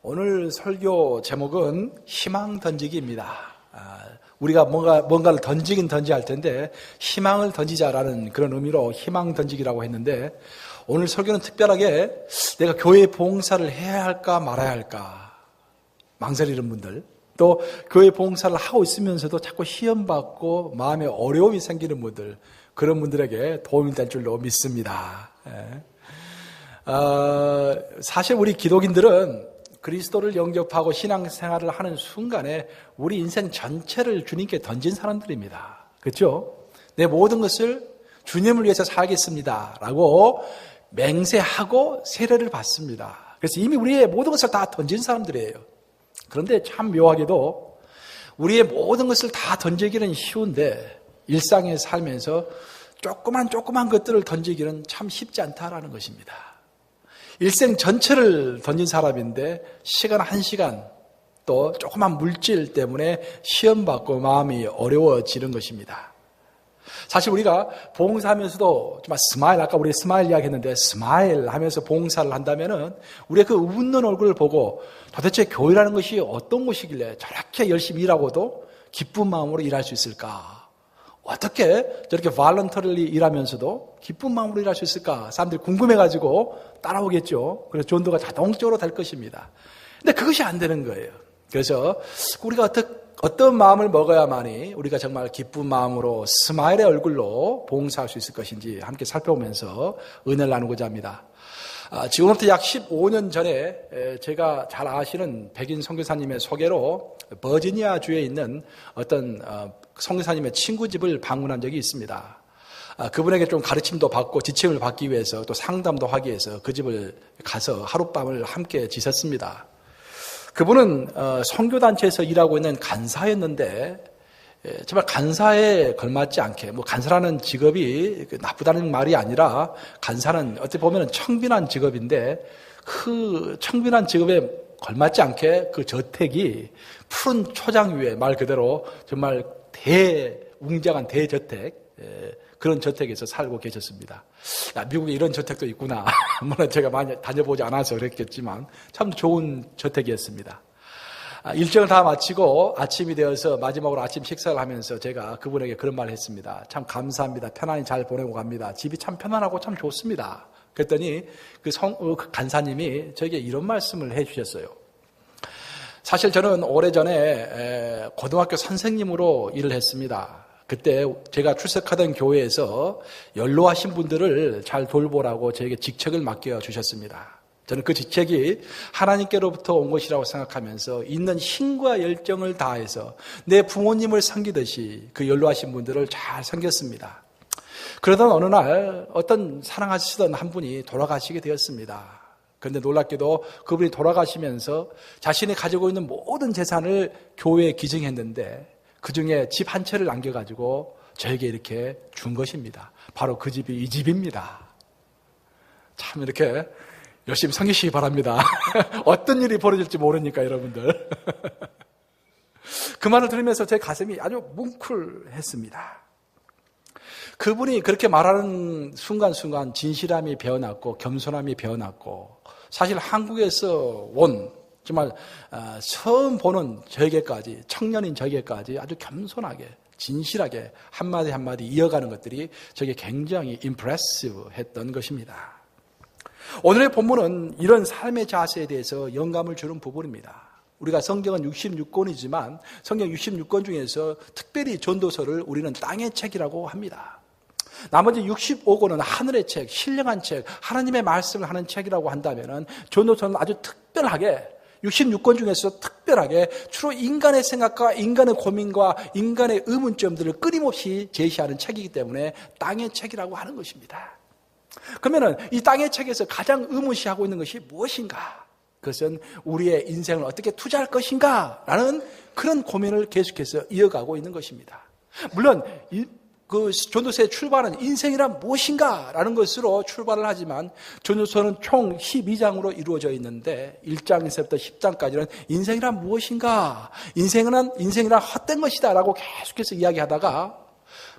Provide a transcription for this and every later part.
오늘 설교 제목은 희망 던지기입니다. 우리가 뭔가를 던지긴 던져야 할 텐데 희망을 던지자라는 그런 의미로 희망 던지기라고 했는데, 오늘 설교는 특별하게 내가 교회 봉사를 해야 할까 말아야 할까 망설이는 분들, 또 교회 봉사를 하고 있으면서도 자꾸 시험받고 마음에 어려움이 생기는 분들, 그런 분들에게 도움이 될 줄로 믿습니다. 사실 우리 기독인들은 그리스도를 영접하고 신앙생활을 하는 순간에 우리 인생 전체를 주님께 던진 사람들입니다. 그렇죠? 내 모든 것을 주님을 위해서 살겠습니다 라고 맹세하고 세례를 받습니다. 그래서 이미 우리의 모든 것을 다 던진 사람들이에요. 그런데 참 묘하게도 우리의 모든 것을 다 던지기는 쉬운데 일상에 살면서 조그만 것들을 던지기는 참 쉽지 않다라는 것입니다. 일생 전체를 던진 사람인데 시간 한 시간 또 조그만 물질 때문에 시험받고 마음이 어려워지는 것입니다. 사실 우리가 봉사하면서도 정말 스마일, 아까 우리 스마일 이야기했는데 스마일 하면서 봉사를 한다면은 우리의 그 웃는 얼굴을 보고 도대체 교회라는 것이 어떤 곳이길래 저렇게 열심히 일하고도 기쁜 마음으로 일할 수 있을까? 어떻게 저렇게 발런터리 일하면서도 기쁜 마음으로 일할 수 있을까? 사람들이 궁금해가지고 따라오겠죠. 그래서 전도가 자동적으로 될 것입니다. 근데 그것이 안 되는 거예요. 그래서 우리가 어떤 마음을 먹어야만이 우리가 정말 기쁜 마음으로 스마일의 얼굴로 봉사할 수 있을 것인지 함께 살펴보면서 은혜를 나누고자 합니다. 지금부터 약 15년 전에 제가 잘 아시는 백인 선교사님의 소개로 버지니아 주에 있는 어떤 선교사님의 친구 집을 방문한 적이 있습니다. 그분에게 좀 가르침도 받고 지침을 받기 위해서 또 상담도 하기 위해서 그 집을 가서 하룻밤을 함께 지냈습니다. 그분은 선교단체에서 일하고 있는 간사였는데 정말 간사에 걸맞지 않게, 간사라는 직업이 나쁘다는 말이 아니라 간사는 어떻게 보면 청빈한 직업인데 그 청빈한 직업에 걸맞지 않게 그 저택이 푸른 초장 위에 말 그대로 정말 웅장한 대저택, 그런 저택에서 살고 계셨습니다. 미국에 이런 저택도 있구나. 물론 제가 많이 다녀보지 않아서 그랬겠지만 참 좋은 저택이었습니다. 일정을 다 마치고 아침이 되어서 마지막으로 아침 식사를 하면서 제가 그분에게 그런 말을 했습니다. 참 감사합니다. 편안히 잘 보내고 갑니다. 집이 참 편안하고 참 좋습니다. 그랬더니 그 간사님이 저에게 이런 말씀을 해주셨어요. 사실 저는 오래전에 고등학교 선생님으로 일을 했습니다. 그때 제가 출석하던 교회에서 연로하신 분들을 잘 돌보라고 저에게 직책을 맡겨주셨습니다. 저는 그 직책이 하나님께로부터 온 것이라고 생각하면서 있는 힘과 열정을 다해서 내 부모님을 섬기듯이 그 연로하신 분들을 잘 섬겼습니다. 그러던 어느 날 어떤 사랑하시던 한 분이 돌아가시게 되었습니다. 그런데 놀랍게도 그분이 돌아가시면서 자신이 가지고 있는 모든 재산을 교회에 기증했는데 그중에 집 한 채를 남겨가지고 저에게 이렇게 준 것입니다. 바로 그 집이 이 집입니다. 참 이렇게 열심히 섬기시기 바랍니다. 어떤 일이 벌어질지 모르니까 여러분들. 그 말을 들으면서 제 가슴이 아주 뭉클했습니다. 그분이 그렇게 말하는 순간순간 진실함이 배어났고 겸손함이 배어났고, 사실 한국에서 온 정말 처음 보는 저에게까지, 청년인 저에게까지 아주 겸손하게 진실하게 한마디 한마디 이어가는 것들이 저에게 굉장히 임프레시브 했던 것입니다. 오늘의 본문은 이런 삶의 자세에 대해서 영감을 주는 부분입니다. 우리가 성경은 66권이지만 성경 66권 중에서 특별히 전도서를 우리는 땅의 책이라고 합니다. 나머지 65권은 하늘의 책, 신령한 책, 하나님의 말씀을 하는 책이라고 한다면 전도서는 아주 특별하게 66권 중에서 특별하게 주로 인간의 생각과 인간의 고민과 인간의 의문점들을 끊임없이 제시하는 책이기 때문에 땅의 책이라고 하는 것입니다. 그러면 이 땅의 책에서 가장 의문시하고 있는 것이 무엇인가? 그것은 우리의 인생을 어떻게 투자할 것인가? 라는 그런 고민을 계속해서 이어가고 있는 것입니다. 물론 그 전도서의 출발은 인생이란 무엇인가? 라는 것으로 출발을 하지만 전도서는 총 12장으로 이루어져 있는데 1장에서부터 10장까지는 인생이란 무엇인가? 인생이란 헛된 것이다 라고 계속해서 이야기하다가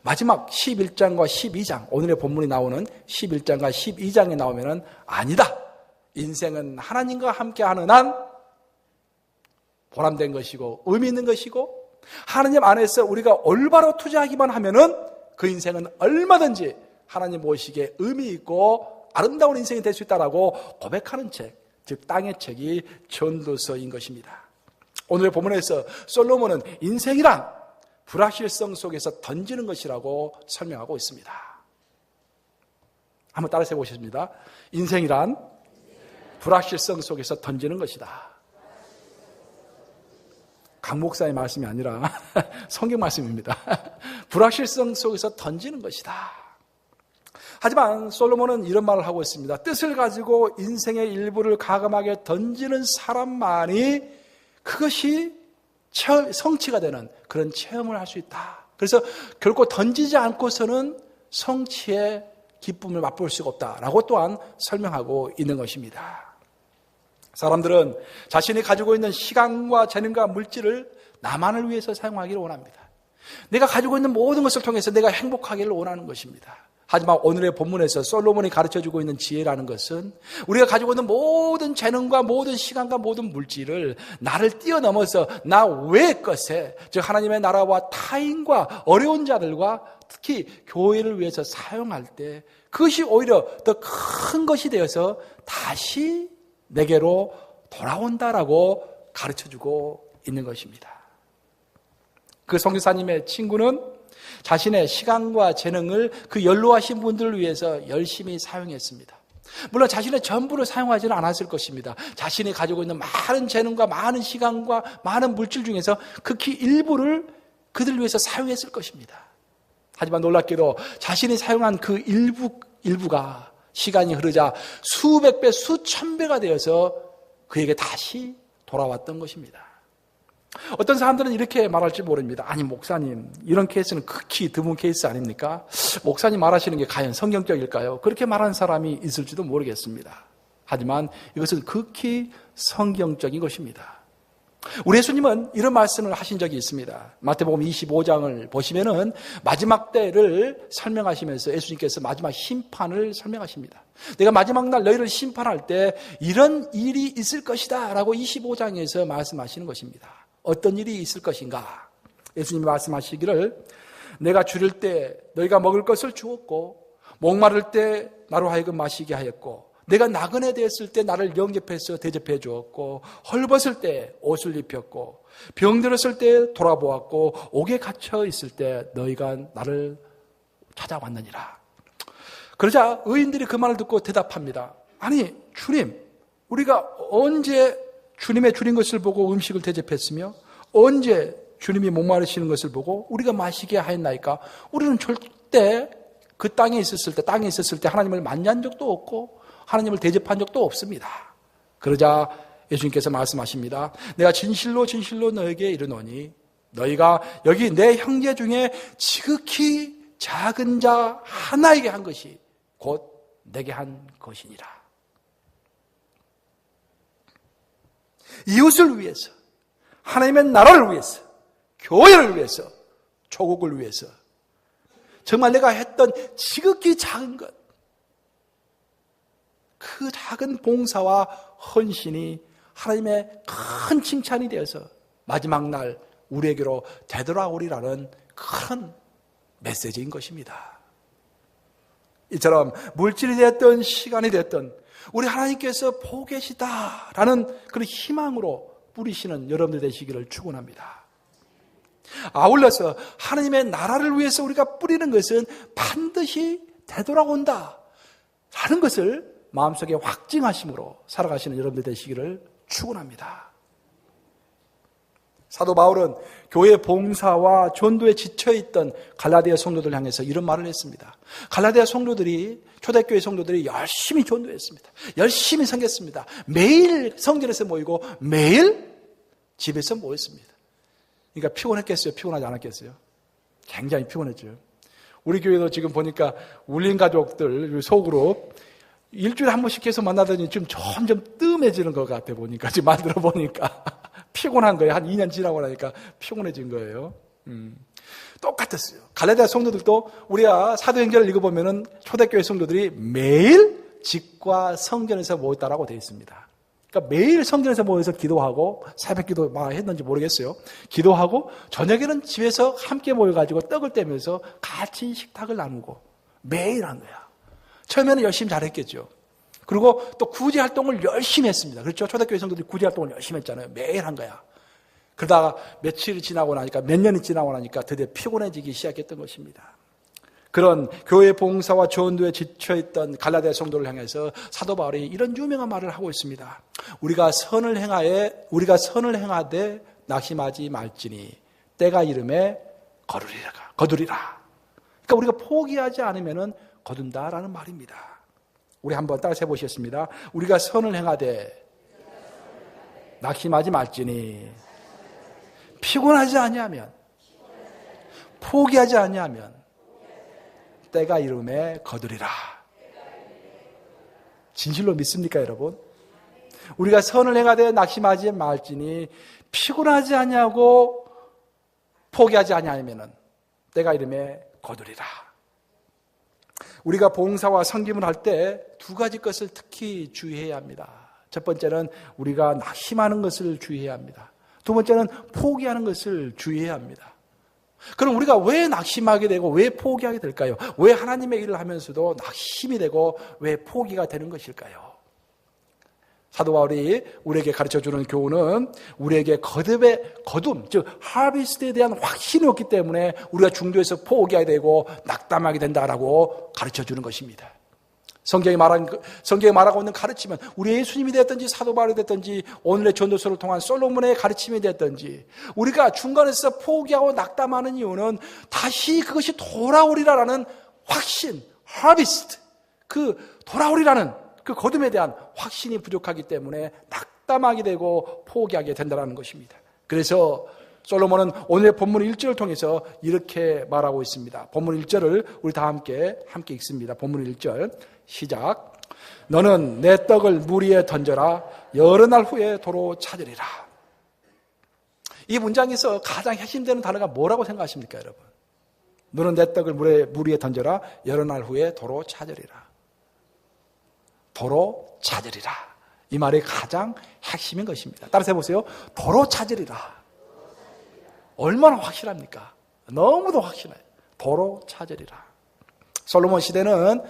마지막 11장과 12장, 오늘의 본문이 나오는 11장과 12장에 나오면은 아니다. 인생은 하나님과 함께하는 한 보람된 것이고 의미 있는 것이고 하나님 안에서 우리가 올바로 투자하기만 하면은 그 인생은 얼마든지 하나님 모시기에 의미 있고 아름다운 인생이 될 수 있다라고 고백하는 책, 즉 땅의 책이 전도서인 것입니다. 오늘의 본문에서 솔로몬은 인생이란 불확실성 속에서 던지는 것이라고 설명하고 있습니다. 한번 따라서 해보겠습니다. 인생이란 불확실성 속에서 던지는 것이다. 강 목사의 말씀이 아니라 성경 말씀입니다. 불확실성 속에서 던지는 것이다. 하지만 솔로몬은 이런 말을 하고 있습니다. 뜻을 가지고 인생의 일부를 과감하게 던지는 사람만이 그것이 성취가 되는 그런 체험을 할 수 있다. 그래서 결코 던지지 않고서는 성취의 기쁨을 맛볼 수가 없다라고 또한 설명하고 있는 것입니다. 사람들은 자신이 가지고 있는 시간과 재능과 물질을 나만을 위해서 사용하기를 원합니다. 내가 가지고 있는 모든 것을 통해서 내가 행복하기를 원하는 것입니다. 하지만 오늘의 본문에서 솔로몬이 가르쳐주고 있는 지혜라는 것은 우리가 가지고 있는 모든 재능과 모든 시간과 모든 물질을 나를 뛰어넘어서 나 외의 것에, 즉 하나님의 나라와 타인과 어려운 자들과 특히 교회를 위해서 사용할 때 그것이 오히려 더 큰 것이 되어서 다시 내게로 돌아온다라고 가르쳐주고 있는 것입니다. 그 선교사님의 친구는 자신의 시간과 재능을 그 연로하신 분들을 위해서 열심히 사용했습니다. 물론 자신의 전부를 사용하지는 않았을 것입니다. 자신이 가지고 있는 많은 재능과 많은 시간과 많은 물질 중에서 극히 일부를 그들을 위해서 사용했을 것입니다. 하지만 놀랍게도 자신이 사용한 그 일부가 시간이 흐르자 수백 배, 수천 배가 되어서 그에게 다시 돌아왔던 것입니다. 어떤 사람들은 이렇게 말할지 모릅니다. 아니 목사님, 이런 케이스는 극히 드문 케이스 아닙니까? 목사님 말하시는 게 과연 성경적일까요? 그렇게 말하는 사람이 있을지도 모르겠습니다. 하지만 이것은 극히 성경적인 것입니다. 우리 예수님은 이런 말씀을 하신 적이 있습니다. 마태복음 25장을 보시면은 마지막 때를 설명하시면서 예수님께서 마지막 심판을 설명하십니다. 내가 마지막 날 너희를 심판할 때 이런 일이 있을 것이다 라고 25장에서 말씀하시는 것입니다. 어떤 일이 있을 것인가? 예수님이 말씀하시기를 내가 줄일 때 너희가 먹을 것을 주었고 목마를 때 나로 하여금 마시게 하였고 내가 나그네 되었을 때 나를 영접해서 대접해 주었고 헐벗을 때 옷을 입혔고 병들었을 때 돌아보았고 옥에 갇혀 있을 때 너희가 나를 찾아왔느니라. 그러자 의인들이 그 말을 듣고 대답합니다. 아니 주님, 우리가 언제 주님의 줄인 것을 보고 음식을 대접했으며 언제 주님이 목마르시는 것을 보고 우리가 마시게 하였나이까? 우리는 절대 그 땅에 있었을 때 하나님을 만난 적도 없고 하나님을 대접한 적도 없습니다. 그러자 예수님께서 말씀하십니다. 내가 진실로 진실로 너에게 이르노니 너희가 여기 내 형제 중에 지극히 작은 자 하나에게 한 것이 곧 내게 한 것이니라. 이웃을 위해서, 하나님의 나라를 위해서, 교회를 위해서, 조국을 위해서 정말 내가 했던 지극히 작은 것, 그 작은 봉사와 헌신이 하나님의 큰 칭찬이 되어서 마지막 날 우리에게로 되돌아오리라는 큰 메시지인 것입니다. 이처럼 물질이 됐든 시간이 됐든 우리 하나님께서 보고 계시다라는 그런 희망으로 뿌리시는 여러분들 되시기를 축원합니다. 아울러서 하나님의 나라를 위해서 우리가 뿌리는 것은 반드시 되돌아온다라는 것을 마음속에 확증하심으로 살아가시는 여러분들 되시기를 축원합니다. 사도 바울은 교회 봉사와 전도에 지쳐있던 갈라디아 성도들 향해서 이런 말을 했습니다. 갈라디아 성도들이, 초대교회 성도들이 열심히 전도했습니다. 열심히 섬겼습니다. 매일 성전에서 모이고 매일 집에서 모였습니다. 그러니까 피곤했겠어요? 피곤하지 않았겠어요? 굉장히 피곤했죠. 우리 교회도 지금 보니까 울린 가족들 소그룹 일주일에 한 번씩 계속 만나더니 지금 점점 뜸해지는 것 같아 보니까, 지금 만들어 보니까 피곤한 거예요. 한 2년 지나고 나니까 피곤해진 거예요. 똑같았어요. 갈라디아 성도들도 우리가 사도행전을 읽어보면은 초대교회 성도들이 매일 집과 성전에서 모였다라고 되어 있습니다. 그러니까 매일 성전에서 모여서 기도하고 새벽 기도 막 했는지 모르겠어요. 기도하고 저녁에는 집에서 함께 모여가지고 떡을 떼면서 같이 식탁을 나누고 매일 한 거야. 처음에는 열심히 잘했겠죠. 그리고 또 구제 활동을 열심히 했습니다. 그렇죠? 초대교회 성도들이 구제 활동을 열심히 했잖아요. 매일 한 거야. 그러다가 며칠이 지나고 나니까 몇 년이 지나고 나니까 드디어 피곤해지기 시작했던 것입니다. 그런 교회 봉사와 전도에 지쳐있던 갈라디아 성도를 향해서 사도 바울이 이런 유명한 말을 하고 있습니다. 우리가 선을 행하되 낙심하지 말지니 때가 이름에 거두리라. 그러니까 우리가 포기하지 않으면 거둔다라는 말입니다. 우리 한번 따라서 해보시겠습니다. 우리가 선을 행하되 낙심하지 말지니 피곤하지 아니하면 포기하지 아니하면 때가 이름에 거두리라. 진실로 믿습니까, 여러분? 우리가 선을 행하되 낙심하지 말지니 피곤하지 아니하고 포기하지 아니하면 때가 이름에 거두리라. 우리가 봉사와 섬김을 할 때 두 가지 것을 특히 주의해야 합니다. 첫 번째는 우리가 낙심하는 것을 주의해야 합니다. 두 번째는 포기하는 것을 주의해야 합니다. 그럼 우리가 왜 낙심하게 되고 왜 포기하게 될까요? 왜 하나님의 일을 하면서도 낙심이 되고 왜 포기가 되는 것일까요? 사도 바울이 우리에게 가르쳐주는 교훈은 우리에게 거둠, 즉 하비스트에 대한 확신이 없기 때문에 우리가 중도에서 포기하게 되고 낙담하게 된다라고 가르쳐주는 것입니다. 성경이 말하고 있는 가르침은 우리 예수님이 됐든지 사도 바울이 됐든지 오늘의 전도서를 통한 솔로몬의 가르침이 됐든지 우리가 중간에서 포기하고 낙담하는 이유는 다시 그것이 돌아오리라라는 확신, 하비스트, 그 돌아오리라는 그 거둠에 대한 확신이 부족하기 때문에 낙담하게 되고 포기하게 된다는 것입니다. 그래서 솔로몬은 오늘의 본문 1절을 통해서 이렇게 말하고 있습니다. 본문 1절을 우리 다 함께 읽습니다. 본문 1절 시작. 너는 내 떡을 물 위에 던져라. 여러 날 후에 도로 찾으리라. 이 문장에서 가장 핵심되는 단어가 뭐라고 생각하십니까, 여러분? 너는 내 떡을 물 위에 던져라. 여러 날 후에 도로 찾으리라. 도로 찾으리라. 이 말이 가장 핵심인 것입니다. 따라서 해보세요. 도로 찾으리라. 얼마나 확실합니까? 너무도 확실해요. 도로 찾으리라. 솔로몬 시대가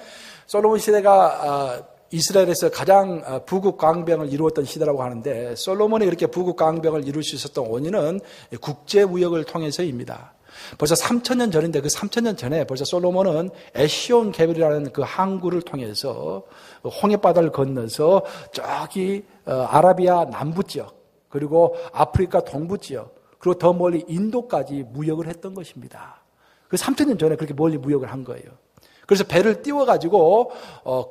이스라엘에서 가장 부국 강병을 이루었던 시대라고 하는데 솔로몬이 그렇게 부국 강병을 이룰 수 있었던 원인은 국제 무역을 통해서입니다. 벌써 3,000년 전인데 그 3,000년 전에 벌써 솔로몬은 에시온 개별이라는 그 항구를 통해서 홍해바다를 건너서 저기 아라비아 남부 지역 그리고 아프리카 동부 지역 그리고 더 멀리 인도까지 무역을 했던 것입니다. 그 3,000년 전에 그렇게 멀리 무역을 한 거예요. 그래서 배를 띄워가지고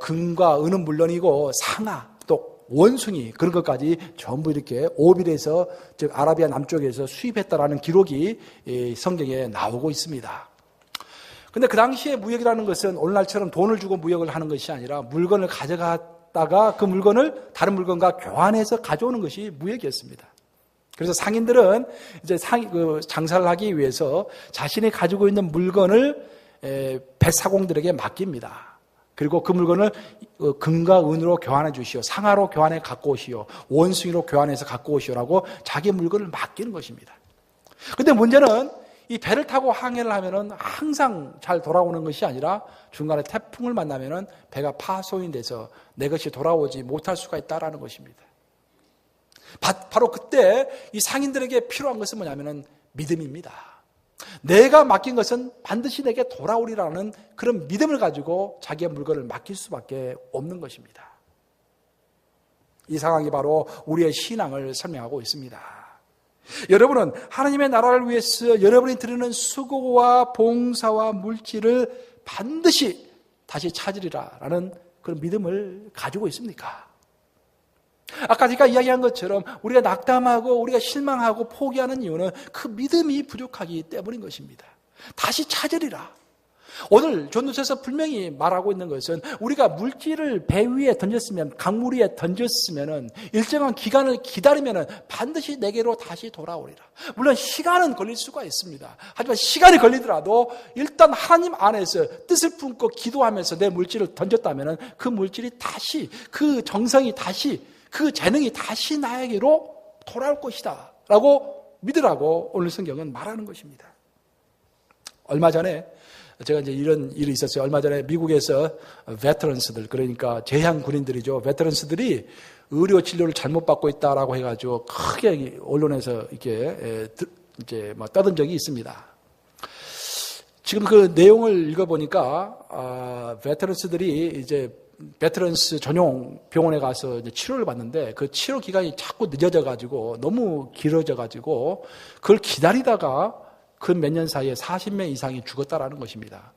금과 은은 물론이고 상아 또 원숭이 그런 것까지 전부 이렇게 오빌에서 즉 아라비아 남쪽에서 수입했다라는 기록이 성경에 나오고 있습니다. 근데 그 당시에 무역이라는 것은 오늘날처럼 돈을 주고 무역을 하는 것이 아니라 물건을 가져갔다가 그 물건을 다른 물건과 교환해서 가져오는 것이 무역이었습니다. 그래서 상인들은 이제 장사를 하기 위해서 자신이 가지고 있는 물건을 배사공들에게 맡깁니다. 그리고 그 물건을 금과 은으로 교환해 주시오. 상아로 교환해 갖고 오시오. 원숭이로 교환해서 갖고 오시오라고 자기 물건을 맡기는 것입니다. 근데 문제는 이 배를 타고 항해를 하면은 항상 잘 돌아오는 것이 아니라 중간에 태풍을 만나면은 배가 파손이 돼서 내 것이 돌아오지 못할 수가 있다라는 것입니다. 바로 그때 이 상인들에게 필요한 것은 뭐냐면은 믿음입니다. 내가 맡긴 것은 반드시 내게 돌아오리라는 그런 믿음을 가지고 자기의 물건을 맡길 수밖에 없는 것입니다. 이 상황이 바로 우리의 신앙을 설명하고 있습니다. 여러분은 하나님의 나라를 위해서 여러분이 드리는 수고와 봉사와 물질을 반드시 다시 찾으리라라는 그런 믿음을 가지고 있습니까? 아까 제가 이야기한 것처럼 우리가 낙담하고 우리가 실망하고 포기하는 이유는 그 믿음이 부족하기 때문인 것입니다. 다시 찾으리라. 오늘 전도서에서 분명히 말하고 있는 것은 우리가 물질을 배 위에 던졌으면 강물 위에 던졌으면 일정한 기간을 기다리면 반드시 내게로 다시 돌아오리라. 물론 시간은 걸릴 수가 있습니다. 하지만 시간이 걸리더라도 일단 하나님 안에서 뜻을 품고 기도하면서 내 물질을 던졌다면 그 물질이 다시 그 정성이 다시 그 재능이 다시 나에게로 돌아올 것이다 라고 믿으라고 오늘 성경은 말하는 것입니다. 얼마 전에 제가 이제 이런 일이 있었어요. 얼마 전에 미국에서 베테런스들, 그러니까 제향 군인들이죠. 베테런스들이 의료 진료를 잘못 받고 있다라고 해가지고 크게 언론에서 이렇게 이제 막 떠든 적이 있습니다. 지금 그 내용을 읽어보니까 베테런스들이 이제 베테런스 전용 병원에 가서 이제 치료를 받는데 그 치료 기간이 자꾸 늦어져가지고 너무 길어져가지고 그걸 기다리다가 그 몇 년 사이에 40명 이상이 죽었다라는 것입니다.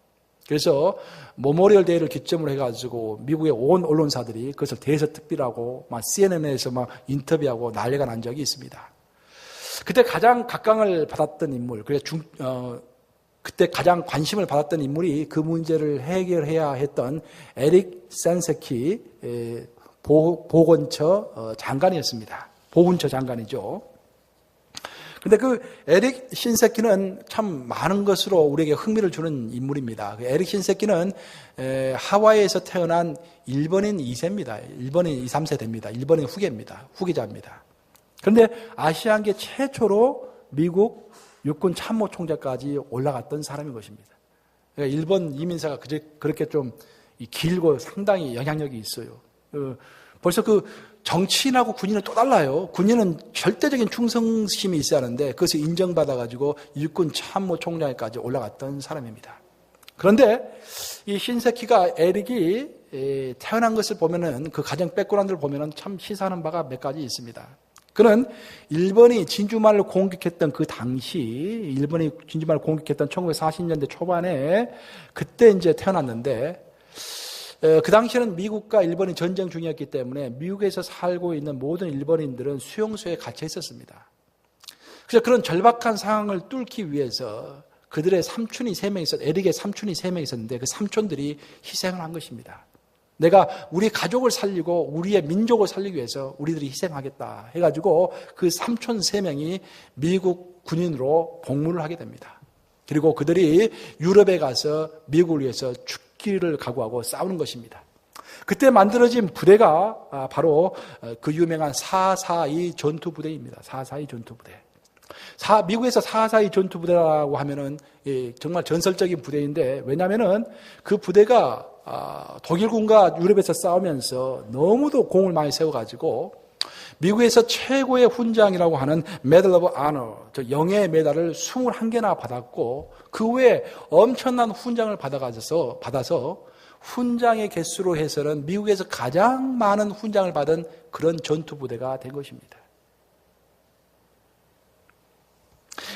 그래서 모모리얼 데이를 기점으로 해가지고 미국의 온 언론사들이 그것을 대서특필하고 막 CNN에서 막 인터뷰하고 난리가 난 적이 있습니다. 그때 가장 각광을 받았던 인물, 그때 가장 관심을 받았던 인물이 그 문제를 해결해야 했던 에릭 신세키 보건처 장관이었습니다. 보훈처 장관이죠. 근데 그 에릭 신세키는 참 많은 것으로 우리에게 흥미를 주는 인물입니다. 에릭 신세키는 하와이에서 태어난 일본인 2세입니다. 일본인 2, 3세 됩니다. 일본인 후계자입니다. 그런데 아시아계 최초로 미국 육군 참모총장까지 올라갔던 사람인 것입니다. 그러니까 일본 이민사가 그렇게 좀 길고 상당히 영향력이 있어요. 벌써 그 정치인하고 군인은 또 달라요. 군인은 절대적인 충성심이 있어야 하는데 그것을 인정받아가지고 육군 참모총장까지 올라갔던 사람입니다. 그런데 이 신세키가 에릭이 태어난 것을 보면은 그 가정 백그라운드를 보면은 참 시사하는 바가 몇 가지 있습니다. 그는 일본이 진주만을 공격했던 그 당시, 일본이 진주만을 공격했던 1940년대 초반에 그때 이제 태어났는데 그 당시에는 미국과 일본이 전쟁 중이었기 때문에 미국에서 살고 있는 모든 일본인들은 수용소에 갇혀 있었습니다. 그래서 그런 절박한 상황을 뚫기 위해서 그들의 삼촌이 3명 에릭의 삼촌이 3명 있었는데 그 삼촌들이 희생을 한 것입니다. 내가 우리 가족을 살리고 우리의 민족을 살리기 위해서 우리들이 희생하겠다 해가지고 그 삼촌 3명이 미국 군인으로 복무를 하게 됩니다. 그리고 그들이 유럽에 가서 미국을 위해서 죽기를 각오하고 싸우는 것입니다. 그때 만들어진 부대가 바로 그 유명한 442 전투부대입니다. 442 전투부대. 미국에서 442 전투부대라고 하면은 정말 전설적인 부대인데 왜냐하면은 그 부대가 독일군과 유럽에서 싸우면서 너무도 공을 많이 세워가지고 미국에서 최고의 훈장이라고 하는 메달 오브 아너, 영예의 메달을 21개나 받았고 그 외에 엄청난 훈장을 받아서 훈장의 개수로 해서는 미국에서 가장 많은 훈장을 받은 그런 전투부대가 된 것입니다.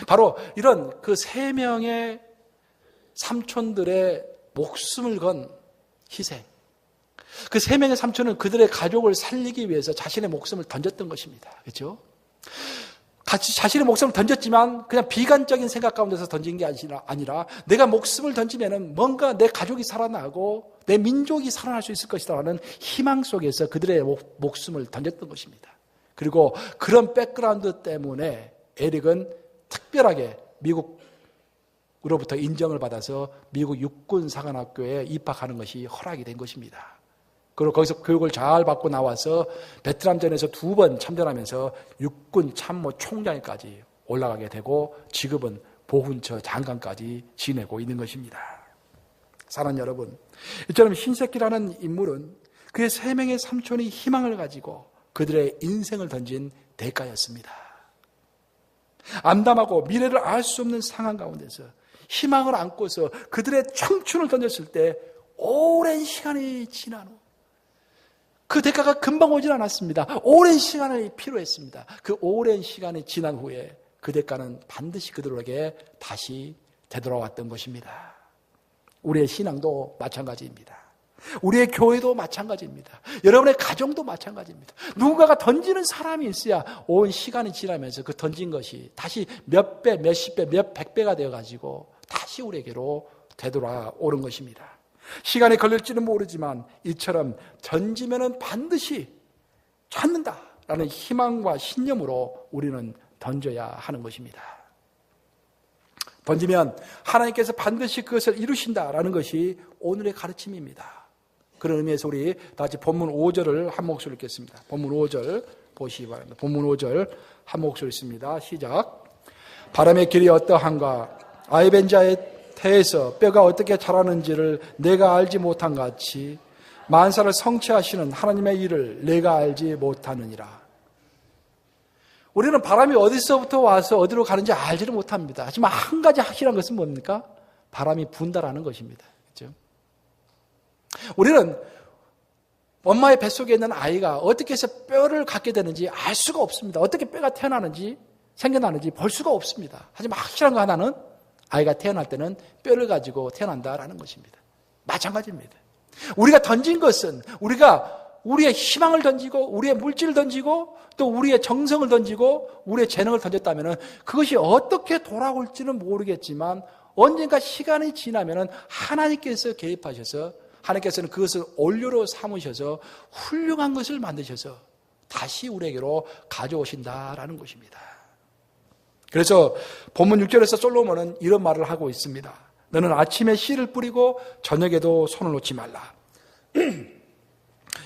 바로 이런 그 3명의 삼촌들의 목숨을 건 희생. 그 3명의 삼촌은 그들의 가족을 살리기 위해서 자신의 목숨을 던졌던 것입니다. 그렇죠? 자신의 목숨을 던졌지만 그냥 비관적인 생각 가운데서 던진 게 아니라 내가 목숨을 던지면은 뭔가 내 가족이 살아나고 내 민족이 살아날 수 있을 것이라는 희망 속에서 그들의 목숨을 던졌던 것입니다. 그리고 그런 백그라운드 때문에 에릭은 특별하게 미국으로부터 인정을 받아서 미국 육군사관학교에 입학하는 것이 허락이 된 것입니다. 그리고 거기서 교육을 잘 받고 나와서 베트남전에서 2번 참전하면서 육군 참모 총장까지 올라가게 되고 지금은 보훈처 장관까지 지내고 있는 것입니다. 사랑하는 여러분, 이처럼 신세키라는 인물은 그의 3명의 삼촌이 희망을 가지고 그들의 인생을 던진 대가였습니다. 암담하고 미래를 알 수 없는 상황 가운데서 희망을 안고서 그들의 청춘을 던졌을 때 오랜 시간이 지난 후 그 대가가 금방 오질 않았습니다. 오랜 시간이 필요했습니다. 그 오랜 시간이 지난 후에 그 대가는 반드시 그들에게 다시 되돌아왔던 것입니다. 우리의 신앙도 마찬가지입니다. 우리의 교회도 마찬가지입니다. 여러분의 가정도 마찬가지입니다. 누군가가 던지는 사람이 있어야 온 시간이 지나면서 그 던진 것이 다시 몇 배, 몇십 배, 몇 백 배가 되어가지고 다시 우리에게로 되돌아오는 것입니다. 시간이 걸릴지는 모르지만 이처럼 던지면은 반드시 찾는다라는 희망과 신념으로 우리는 던져야 하는 것입니다. 던지면 하나님께서 반드시 그것을 이루신다라는 것이 오늘의 가르침입니다. 그런 의미에서 우리 다시 본문 5절을 한 목소리로 읽겠습니다. 본문 5절 보시기 바랍니다. 본문 5절 한 목소리 있습니다. 시작. 바람의 길이 어떠한가? 아이벤자의 태에서 뼈가 어떻게 자라는지를 내가 알지 못한 같이 만사를 성취하시는 하나님의 일을 내가 알지 못하느니라. 우리는 바람이 어디서부터 와서 어디로 가는지 알지를 못합니다. 하지만 한 가지 확실한 것은 뭡니까? 바람이 분다라는 것입니다. 그렇죠? 우리는 엄마의 뱃속에 있는 아이가 어떻게 해서 뼈를 갖게 되는지 알 수가 없습니다. 어떻게 뼈가 태어나는지 생겨나는지 볼 수가 없습니다. 하지만 확실한 거 하나는 아이가 태어날 때는 뼈를 가지고 태어난다라는 것입니다. 마찬가지입니다. 우리가 던진 것은 우리가 우리의 희망을 던지고 우리의 물질을 던지고 또 우리의 정성을 던지고 우리의 재능을 던졌다면 그것이 어떻게 돌아올지는 모르겠지만 언젠가 시간이 지나면 하나님께서 개입하셔서 하나님께서는 그것을 온료로 삼으셔서 훌륭한 것을 만드셔서 다시 우리에게로 가져오신다라는 것입니다. 그래서 본문 6절에서 솔로몬은 이런 말을 하고 있습니다. 너는 아침에 씨를 뿌리고 저녁에도 손을 놓지 말라.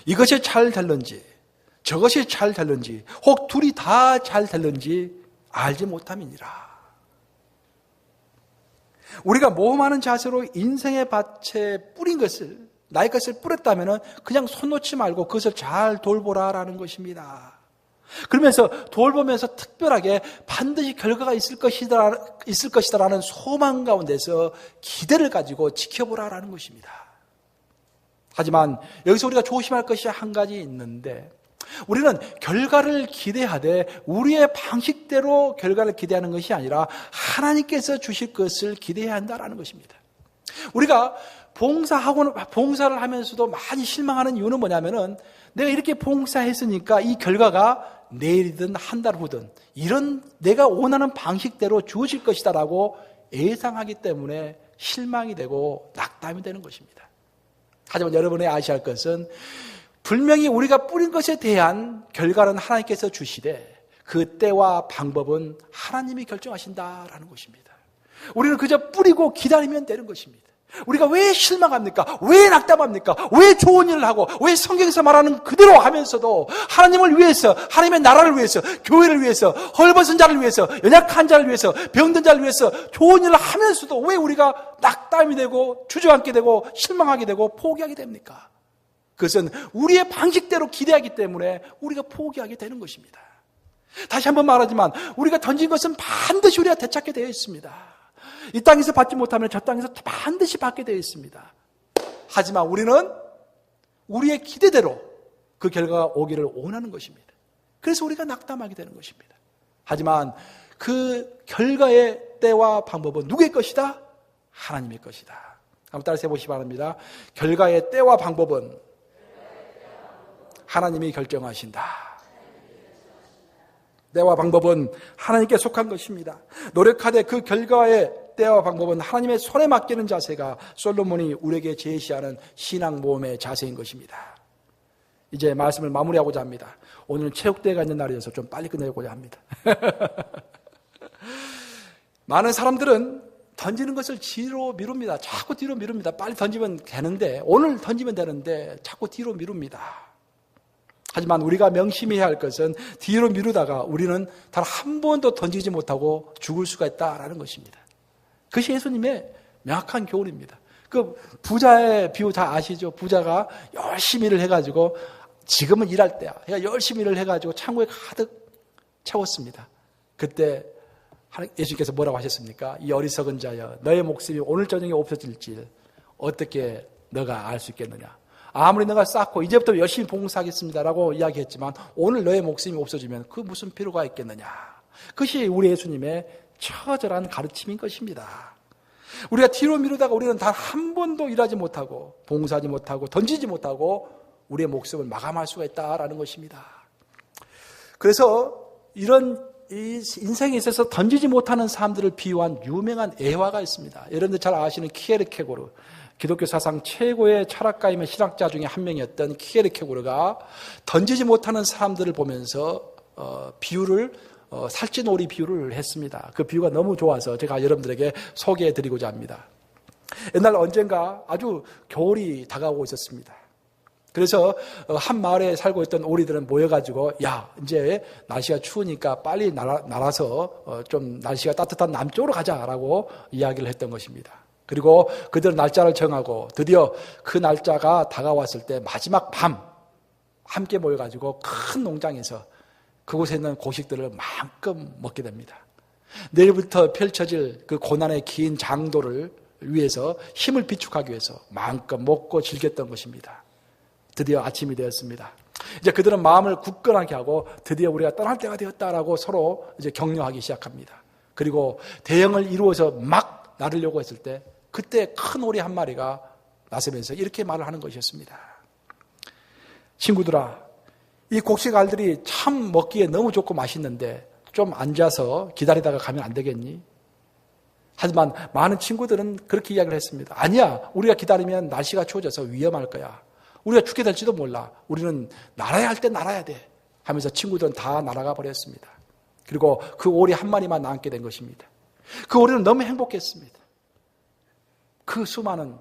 이것이 잘 될는지 저것이 잘 될는지 혹 둘이 다 잘 될는지 알지 못함이니라. 우리가 모험하는 자세로 인생의 밭에 뿌린 것을 나의 것을 뿌렸다면 그냥 손 놓지 말고 그것을 잘 돌보라라는 것입니다. 그러면서 돌보면서 특별하게 반드시 결과가 있을 것이다라는 소망 가운데서 기대를 가지고 지켜보라라는 것입니다. 하지만 여기서 우리가 조심할 것이 한 가지 있는데 우리는 결과를 기대하되 우리의 방식대로 결과를 기대하는 것이 아니라 하나님께서 주실 것을 기대해야 한다는 것입니다. 우리가 봉사를 하면서도 많이 실망하는 이유는 뭐냐면은 내가 이렇게 봉사했으니까 이 결과가 내일이든 한 달 후든 이런 내가 원하는 방식대로 주어질 것이다라고 예상하기 때문에 실망이 되고 낙담이 되는 것입니다. 하지만 여러분이 아셔야 할 것은 분명히 우리가 뿌린 것에 대한 결과는 하나님께서 주시되 그 때와 방법은 하나님이 결정하신다라는 것입니다. 우리는 그저 뿌리고 기다리면 되는 것입니다. 우리가 왜 실망합니까? 왜 낙담합니까? 왜 좋은 일을 하고 왜 성경에서 말하는 그대로 하면서도 하나님을 위해서 하나님의 나라를 위해서 교회를 위해서 헐벗은 자를 위해서 연약한 자를 위해서 병든 자를 위해서 좋은 일을 하면서도 왜 우리가 낙담이 되고 주저앉게 되고 실망하게 되고 포기하게 됩니까? 그것은 우리의 방식대로 기대하기 때문에 우리가 포기하게 되는 것입니다. 다시 한번 말하지만 우리가 던진 것은 반드시 우리가 되찾게 되어 있습니다. 이 땅에서 받지 못하면 저 땅에서 반드시 받게 되어 있습니다. 하지만 우리는 우리의 기대대로 그 결과가 오기를 원하는 것입니다. 그래서 우리가 낙담하게 되는 것입니다. 하지만 그 결과의 때와 방법은 누구의 것이다? 하나님의 것이다. 한번 따라서 해보시기 바랍니다. 결과의 때와 방법은 하나님이 결정하신다. 때와 방법은 하나님께 속한 것입니다. 노력하되 그 결과의 때와 방법은 하나님의 손에 맡기는 자세가 솔로몬이 우리에게 제시하는 신앙 모험의 자세인 것입니다. 이제 말씀을 마무리하고자 합니다. 오늘은 체육대회가 있는 날이어서 좀 빨리 끝내고자 합니다. 많은 사람들은 던지는 것을 뒤로 미룹니다. 자꾸 뒤로 미룹니다. 빨리 던지면 되는데, 오늘 던지면 되는데 자꾸 뒤로 미룹니다. 하지만 우리가 명심해야 할 것은 뒤로 미루다가 우리는 단 한 번도 던지지 못하고 죽을 수가 있다라는 것입니다. 그것이 예수님의 명확한 교훈입니다. 그 부자의 비유 다 아시죠? 부자가 열심히 일을 해가지고 지금은 일할 때야. 그러니까 열심히 일을 해가지고 창고에 가득 채웠습니다. 그때 예수님께서 뭐라고 하셨습니까? 이 어리석은 자여, 너의 목숨이 오늘 저녁에 없어질지 어떻게 너가 알 수 있겠느냐? 아무리 너가 쌓고 이제부터 열심히 봉사하겠습니다라고 이야기했지만 오늘 너의 목숨이 없어지면 그 무슨 필요가 있겠느냐? 그것이 우리 예수님의 처절한 가르침인 것입니다. 우리가 뒤로 미루다가 우리는 단 한 번도 일하지 못하고 봉사하지 못하고 던지지 못하고 우리의 목숨을 마감할 수가 있다라는 것입니다. 그래서 이런 이 인생에 있어서 던지지 못하는 사람들을 비유한 유명한 애화가 있습니다. 여러분들 잘 아시는 키에르케고르, 기독교 사상 최고의 철학가이며 신학자 중에 한 명이었던 키에르케고르가 던지지 못하는 사람들을 보면서 비유를 살찌놀이 비유를 했습니다. 그 비유가 너무 좋아서 제가 여러분들에게 소개해드리고자 합니다. 옛날 언젠가 아주 겨울이 다가오고 있었습니다. 그래서 한 마을에 살고 있던 오리들은 모여가지고 야 이제 날씨가 추우니까 빨리 날아서 좀 날씨가 따뜻한 남쪽으로 가자라고 이야기를 했던 것입니다. 그리고 그들은 날짜를 정하고 드디어 그 날짜가 다가왔을 때 마지막 밤 함께 모여가지고 큰 농장에서 그곳에 있는 곡식들을 마음껏 먹게 됩니다. 내일부터 펼쳐질 그 고난의 긴 장도를 위해서 힘을 비축하기 위해서 마음껏 먹고 즐겼던 것입니다. 드디어 아침이 되었습니다. 이제 그들은 마음을 굳건하게 하고 드디어 우리가 떠날 때가 되었다라고 서로 이제 격려하기 시작합니다. 그리고 대형을 이루어서 막 나르려고 했을 때 그때 큰 오리 한 마리가 나서면서 이렇게 말을 하는 것이었습니다. 친구들아, 이 곡식알들이 참 먹기에 너무 좋고 맛있는데 좀 앉아서 기다리다가 가면 안 되겠니? 하지만 많은 친구들은 그렇게 이야기를 했습니다. 아니야, 우리가 기다리면 날씨가 추워져서 위험할 거야. 우리가 죽게 될지도 몰라. 우리는 날아야 할 때 날아야 돼. 하면서 친구들은 다 날아가 버렸습니다. 그리고 그 오리 한 마리만 남게 된 것입니다. 그 오리는 너무 행복했습니다. 그 수많은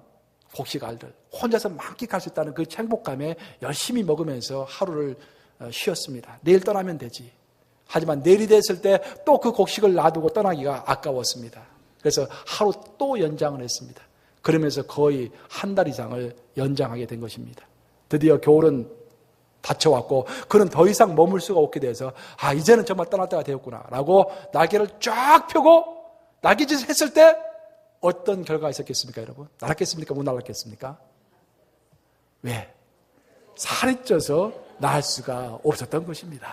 곡식알들, 혼자서 만끽할 수 있다는 그 행복감에 열심히 먹으면서 하루를 쉬었습니다. 내일 떠나면 되지. 하지만 내일이 됐을 때 또 그 곡식을 놔두고 떠나기가 아까웠습니다. 그래서 하루 또 연장을 했습니다. 그러면서 거의 한 달 이상을 연장하게 된 것입니다. 드디어 겨울은 닥쳐왔고 그는 더 이상 머물 수가 없게 돼서 이제는 정말 떠날 때가 되었구나 라고 날개를 쫙 펴고 날개짓을 했을 때 어떤 결과가 있었겠습니까, 여러분? 날았겠습니까? 못 날았겠습니까? 왜? 살이 쪄서 날 수가 없었던 것입니다.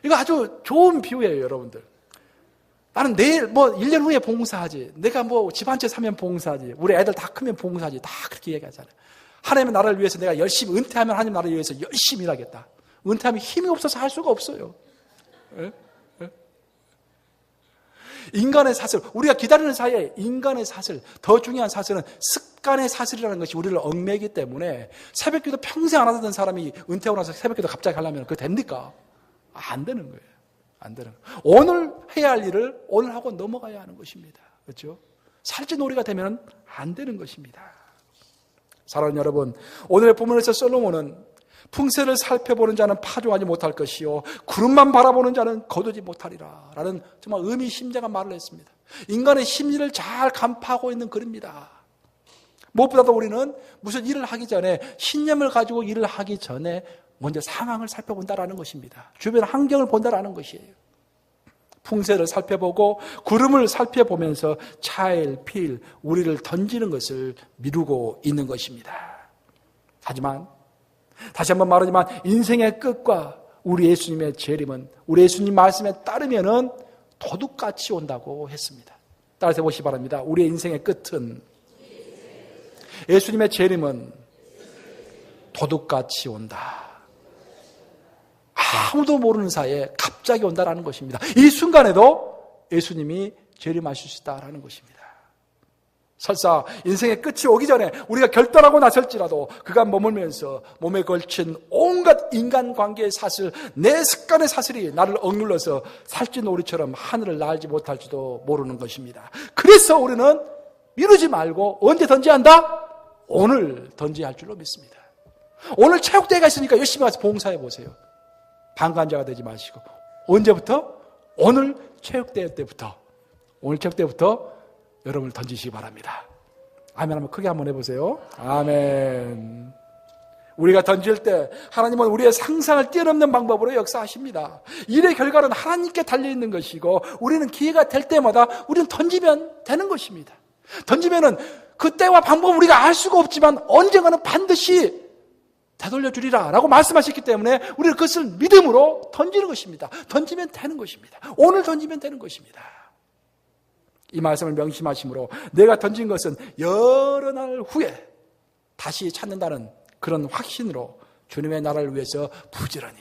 이거 아주 좋은 비유예요, 여러분들. 나는 내일 1년 후에 봉사하지. 내가 집 한 채 사면 봉사하지. 우리 애들 다 크면 봉사하지. 다 그렇게 얘기하잖아요. 하나님의 나라를 위해서 내가 열심히 은퇴하면 하나님 나라를 위해서 열심히 일하겠다. 은퇴하면 힘이 없어서 할 수가 없어요. 에? 인간의 사슬, 우리가 기다리는 사이에 인간의 사슬, 더 중요한 사슬은 습관의 사슬이라는 것이 우리를 얽매이기 때문에 새벽기도 평생 안 하던 사람이 은퇴하고 나서 새벽기도 갑자기 하려면 그거 됩니까? 안 되는 거예요. 안 되는 거예요. 오늘 해야 할 일을 오늘 하고 넘어가야 하는 것입니다. 그렇죠? 살찌놀이가 되면 안 되는 것입니다. 사랑하는 여러분, 오늘의 본문에서 솔로몬은 풍세를 살펴보는 자는 파종하지 못할 것이요 구름만 바라보는 자는 거두지 못하리라 라는 정말 의미심장한 말을 했습니다. 인간의 심리를 잘 간파하고 있는 글입니다. 무엇보다도 우리는 무슨 일을 하기 전에 신념을 가지고 일을 하기 전에 먼저 상황을 살펴본다라는 것입니다. 주변 환경을 본다라는 것이에요. 풍세를 살펴보고 구름을 살펴보면서 차일, 필, 우리를 던지는 것을 미루고 있는 것입니다. 하지만 다시 한번 말하지만 인생의 끝과 우리 예수님의 재림은 우리 예수님 말씀에 따르면은 도둑같이 온다고 했습니다. 따라서 보시기 바랍니다. 우리의 인생의 끝은 예수님의 재림은 도둑같이 온다. 아무도 모르는 사이에 갑자기 온다라는 것입니다. 이 순간에도 예수님이 재림하실 수 있다라는 것입니다. 설사 인생의 끝이 오기 전에 우리가 결단하고 나설지라도 그간 머물면서 몸에 걸친 온갖 인간관계의 사슬, 내 습관의 사슬이 나를 억눌러서 살찐오리처럼 하늘을 날지 못할지도 모르는 것입니다. 그래서 우리는 미루지 말고 언제 던져야 한다? 오늘 던져야 할 줄로 믿습니다. 오늘 체육대회가 있으니까 열심히 가서 봉사해 보세요. 방관자가 되지 마시고 언제부터? 오늘 체육대회 때부터 여러분을 던지시기 바랍니다. 아멘 한번 크게 한번 해보세요. 아멘. 우리가 던질 때 하나님은 우리의 상상을 뛰어넘는 방법으로 역사하십니다. 일의 결과는 하나님께 달려있는 것이고 우리는 기회가 될 때마다 우리는 던지면 되는 것입니다. 던지면은 그 때와 방법을 우리가 알 수가 없지만 언젠가는 반드시 되돌려 주리라 라고 말씀하셨기 때문에 우리는 그것을 믿음으로 던지는 것입니다. 던지면 되는 것입니다. 오늘 던지면 되는 것입니다. 이 말씀을 명심하심으로 내가 던진 것은 여러 날 후에 다시 찾는다는 그런 확신으로 주님의 나라를 위해서 부지런히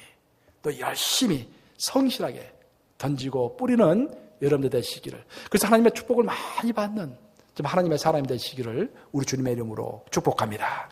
또 열심히 성실하게 던지고 뿌리는 여러분들 되시기를, 그래서 하나님의 축복을 많이 받는 좀 하나님의 사람이 되시기를 우리 주님의 이름으로 축복합니다.